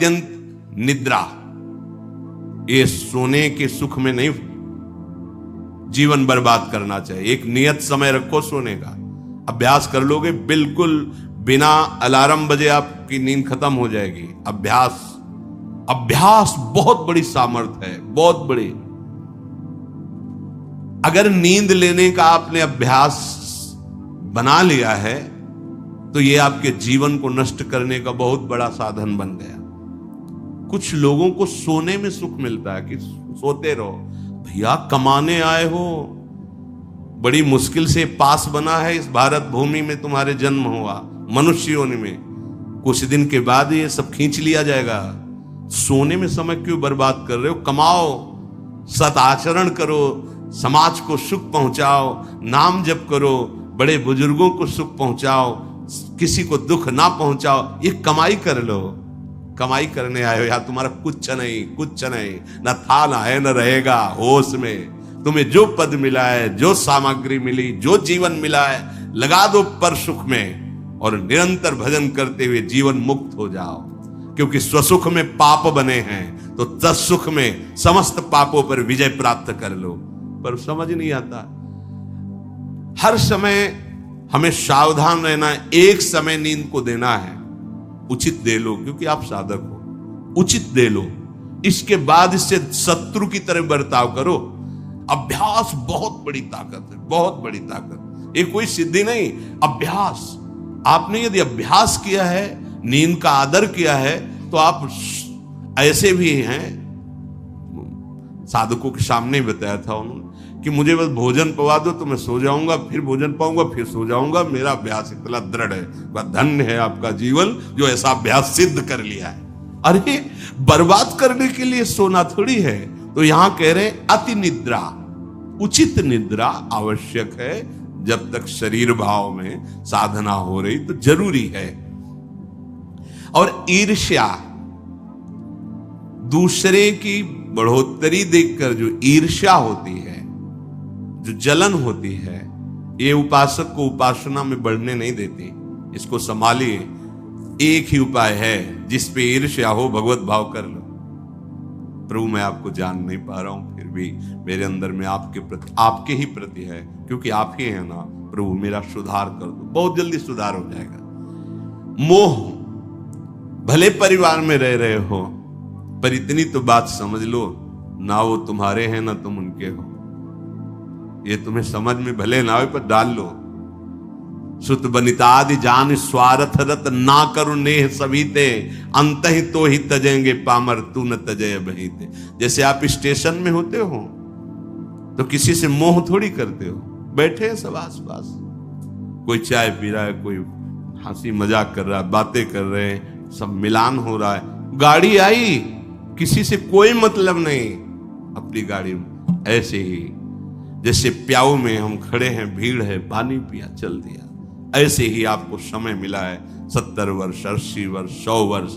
अत्यंत निद्रा, ये सोने के सुख में नहीं जीवन बर्बाद करना चाहिए। एक नियत समय रखो सोने का, अभ्यास कर लोगे बिल्कुल बिना अलार्म बजे आपकी नींद खत्म हो जाएगी। अभ्यास बहुत बड़ी सामर्थ्य है, बहुत बड़ी। अगर नींद लेने का आपने अभ्यास बना लिया है तो यह आपके जीवन को नष्ट करने का बहुत बड़ा साधन बन गया। कुछ लोगों को सोने में सुख मिलता है कि सोते रहो। भैया कमाने आए हो, बड़ी मुश्किल से पास बना है इस भारत भूमि में तुम्हारे जन्म हुआ, मनुष्य योनि में। कुछ दिन के बाद ये सब खींच लिया जाएगा। सोने में समय क्यों बर्बाद कर रहे हो? कमाओ, सत आचरण करो, समाज को सुख पहुंचाओ, नाम जप करो, बड़े बुजुर्गों को सुख पहुंचाओ, किसी को दुख ना पहुंचाओ। ये कमाई कर लो। कमाई करने आए हो यार, तुम्हारा कुछ नहीं, ना था ना है न रहेगा। होश में तुम्हें जो पद मिला है, जो सामग्री मिली, जो जीवन मिला है, लगा दो पर सुख में और निरंतर भजन करते हुए जीवन मुक्त हो जाओ। क्योंकि स्वसुख में पाप बने हैं तो तत्सुख में समस्त पापों पर विजय प्राप्त कर लो। पर समझ नहीं आता। हर समय हमें सावधान रहना है। एक समय नींद को देना है, उचित दे लो, क्योंकि आप साधक हो, उचित दे लो। इसके बाद इससे शत्रु की तरह बर्ताव करो। अभ्यास बहुत बड़ी ताकत है, बहुत बड़ी ताकत। ये कोई सिद्धि नहीं, अभ्यास। आपने यदि अभ्यास किया है, नींद का आदर किया है, तो आप ऐसे भी हैं। साधकों के सामने बताया था उन्होंने कि मुझे बस भोजन पवा दो तो मैं सो जाऊंगा, फिर भोजन पाऊंगा, फिर सो जाऊंगा। मेरा अभ्यास इतना दृढ़ है। धन्य है आपका जीवन जो ऐसा अभ्यास सिद्ध कर लिया है। अरे बर्बाद करने के लिए सोना थोड़ी है। तो यहां कह रहे अति निद्रा, उचित निद्रा आवश्यक है। जब तक शरीर भाव में साधना हो रही तो जरूरी है। और ईर्ष्या, दूसरे की बढ़ोतरी देखकर जो ईर्ष्या होती है, जो जलन होती है, ये उपासक को उपासना में बढ़ने नहीं देती। इसको संभालिए। एक ही उपाय है, जिस पे ईर्ष्या हो भगवत भाव कर लो। प्रभु मैं आपको जान नहीं पा रहा हूं, फिर भी मेरे अंदर में आपके प्रति, आपके ही प्रति है, क्योंकि आप ही हैं ना। प्रभु मेरा सुधार कर दो, बहुत जल्दी सुधार हो जाएगा। मोह, भले परिवार में रह रहे हो, पर इतनी तो बात समझ लो, ना वो तुम्हारे हैं ना तुम उनके हो। ये तुम्हें समझ में भले ना हो, पर डाल लो। सुत बनितादि जान स्वार्थ रत, ना करो नेह सभी ते, अंत ही तो ही तजेंगे पामर, तू न तजय बहीते। जैसे आप स्टेशन में होते हो तो किसी से मोह थोड़ी करते हो। बैठे हैं सब आस पास, कोई चाय पी रहा है, कोई हंसी मजाक कर रहा है, बातें कर रहे हैं, सब मिलान हो रहा है। गाड़ी आई, किसी से कोई मतलब नहीं, अपनी गाड़ी में। ऐसे ही जैसे प्याऊ में हम खड़े हैं, भीड़ है, पानी पिया, चल दिया। ऐसे ही आपको समय मिला है 70 वर्ष, 80 वर्ष, 100 वर्ष,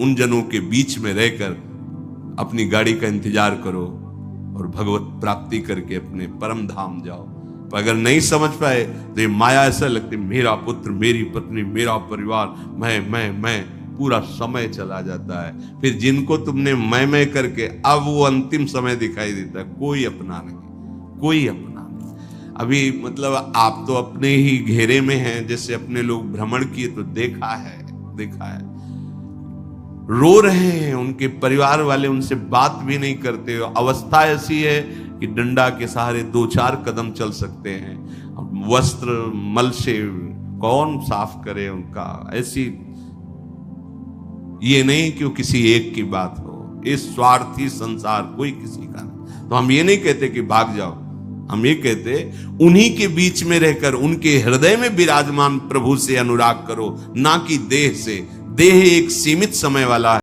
उन जनों के बीच में रहकर अपनी गाड़ी का इंतजार करो और भगवत प्राप्ति करके अपने परम धाम जाओ। पर अगर नहीं समझ पाए तो ये माया ऐसा लगती, मेरा पुत्र, मेरी पत्नी, मेरा परिवार, मैं, पूरा समय चला जाता है। फिर जिनको तुमने मैं करके अब वो अंतिम समय दिखाई देता है। कोई अपना नहीं, कोई अपना नहीं। अभी मतलब आप तो अपने ही घेरे में हैं। जैसे अपने लोग भ्रमण किए तो देखा है। रो रहे हैं, उनके परिवार वाले उनसे बात भी नहीं करते। अवस्था ऐसी है कि डंडा के सहारे 2-4 कदम चल सकते हैं। वस्त्र मल से कौन साफ करे उनका। ऐसी, ये नहीं कि वो किसी एक की बात हो। इस स्वार्थी संसार कोई किसी का नहीं। तो हम ये नहीं कहते कि भाग जाओ, हम ये कहते उन्हीं के बीच में रहकर उनके हृदय में विराजमान प्रभु से अनुराग करो, ना कि देह से। देह एक सीमित समय वाला है।